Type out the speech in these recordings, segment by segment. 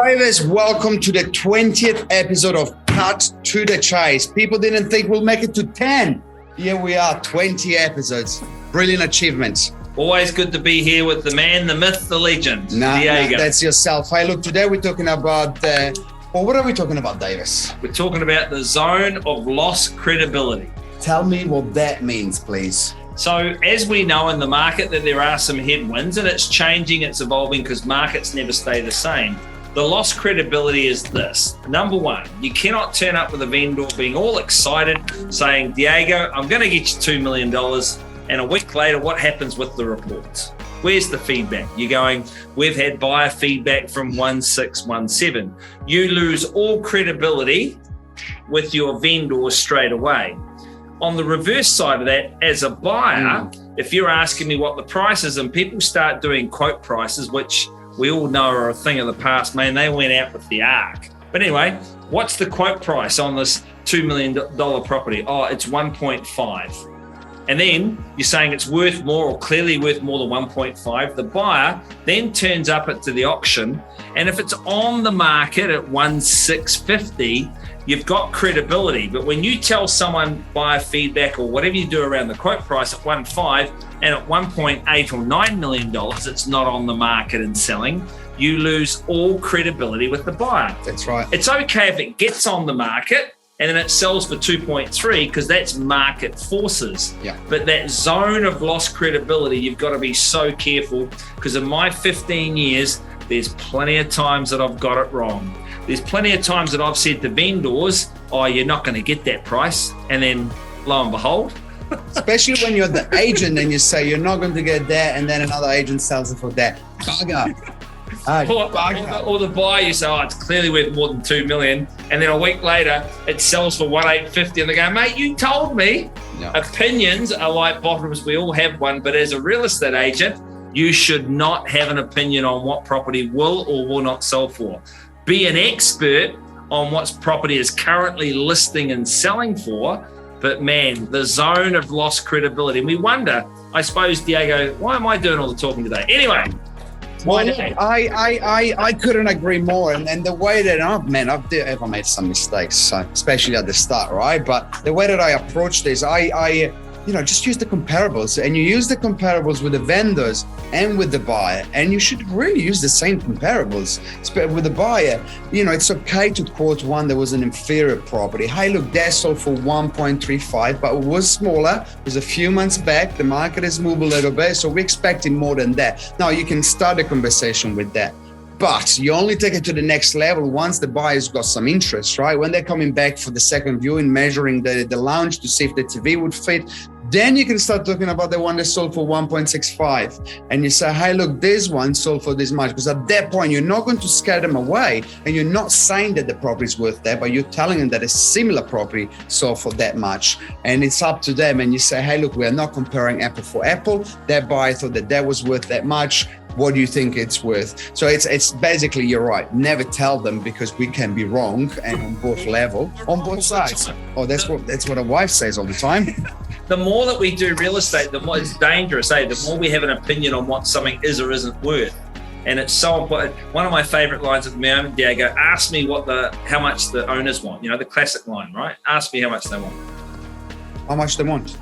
Davis, welcome to the 20th episode of Cut to the Chase. People didn't think we'll make it to 10. Here we are, 20 episodes. Brilliant achievements. Always good to be here with the man, the myth, the legend, Diego. That's yourself. Hey, look, today we're talking about, what are we talking about, Davis? We're talking about the zone of lost credibility. Tell me what that means, please. So as we know in the market that there are some headwinds and it's changing, it's evolving because markets never stay the same. The lost credibility is this. Number one, you cannot turn up with a vendor being all excited saying, Diego, I'm going to get you $2 million. And a week later, what happens with the reports? Where's the feedback? You're going, we've had buyer feedback from 1617. You lose all credibility with your vendor straight away. On the reverse side of that, as a buyer, if you're asking me what the price is and people start doing quote prices, which we all know are a thing of the past, man, they went out with the arc. But anyway, what's the quote price on this $2 million property? Oh, it's 1.5. And then you're saying it's worth more or clearly worth more than 1.5. The buyer then turns up to the auction. And if it's on the market at 1,650, you've got credibility. But when you tell someone buyer feedback or whatever you do around the quote price at 1.5 and at 1.8 or $9 million, it's not on the market and selling, you lose all credibility with the buyer. That's right. It's okay if it gets on the market and then it sells for 2.3 because that's market forces. Yeah. But that zone of lost credibility, you've got to be so careful because in my 15 years, there's plenty of times that I've got it wrong. There's plenty of times that I've said to vendors, oh, you're not going to get that price. And then lo and behold. Especially when you're the agent and you say you're not going to get that and then another agent sells it for that. Bugger. Or the buyer, you say, oh, it's clearly worth more than 2 million. And then a week later, it sells for 1,850. And they go, mate, you told me. No. Opinions are like bottoms. We all have one. But as a real estate agent, you should not have an opinion on what property will or will not sell for. Be an expert on what property is currently listing and selling for. But man, the zone of lost credibility. And we wonder, I suppose, Diego, why am I doing all the talking today? Anyway. Well, look, I couldn't agree more. And the way that I've made some mistakes, especially at the start, right? But the way that I approach this, I just use the comparables, and you use the comparables with the vendors and with the buyer, and you should really use the same comparables. With the buyer, it's okay to quote one that was an inferior property. Hey, look, that sold for 1.35, but it was smaller. It was a few months back. The market has moved a little bit, so we're expecting more than that. Now, you can start a conversation with that. But you only take it to the next level once the buyer's got some interest, right? When they're coming back for the second viewing, measuring the lounge to see if the TV would fit, then you can start talking about the one that sold for 1.65. And you say, hey, look, this one sold for this much. Because at that point, you're not going to scare them away. And you're not saying that the property is worth that, but you're telling them that a similar property sold for that much. And it's up to them. And you say, hey, look, we're not comparing apple for apple. That buyer thought that was worth that much. What do you think it's worth? So it's basically, you're right. Never tell them because we can be wrong and on both sides. Oh, that's what a wife says all the time. The more that we do real estate, the more it's dangerous. The more we have an opinion on what something is or isn't worth. And it's so important. One of my favorite lines at the moment, Diego, ask me how much the owners want. The classic line, right? Ask me how much they want. How much they want?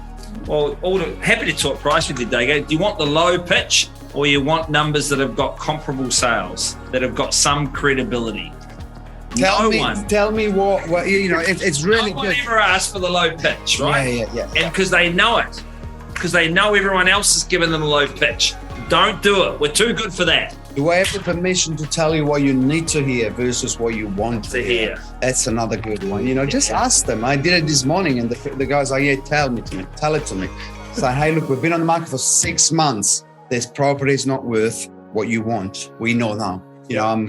Well, happy to talk price with you, Diego. Do you want the low pitch? Or you want numbers that have got comparable sales, that have got some credibility? Tell me what it's really no one good. ever asked for the low pitch, right? Yeah. And because they know it, because they know everyone else has given them a low pitch. Don't do it. We're too good for that. Do I have the permission to tell you what you need to hear versus what you want to hear? That's another good one. Just ask them. I did it this morning, and the guys are, tell it to me. So, hey, look, we've been on the market for 6 months. This property is not worth what you want. We know now.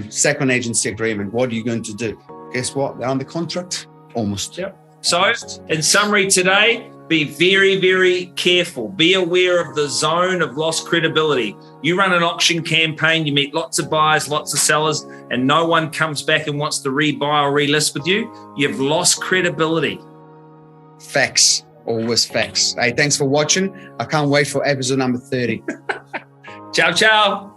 Second agency agreement. What are you going to do? Guess what? They're on the contract. Almost. Yep. So, in summary today, be very, very careful. Be aware of the zone of lost credibility. You run an auction campaign, you meet lots of buyers, lots of sellers, and no one comes back and wants to rebuy or relist with you. You've lost credibility. Facts. Always facts. Hey, thanks for watching. I can't wait for episode number 30. Ciao, ciao.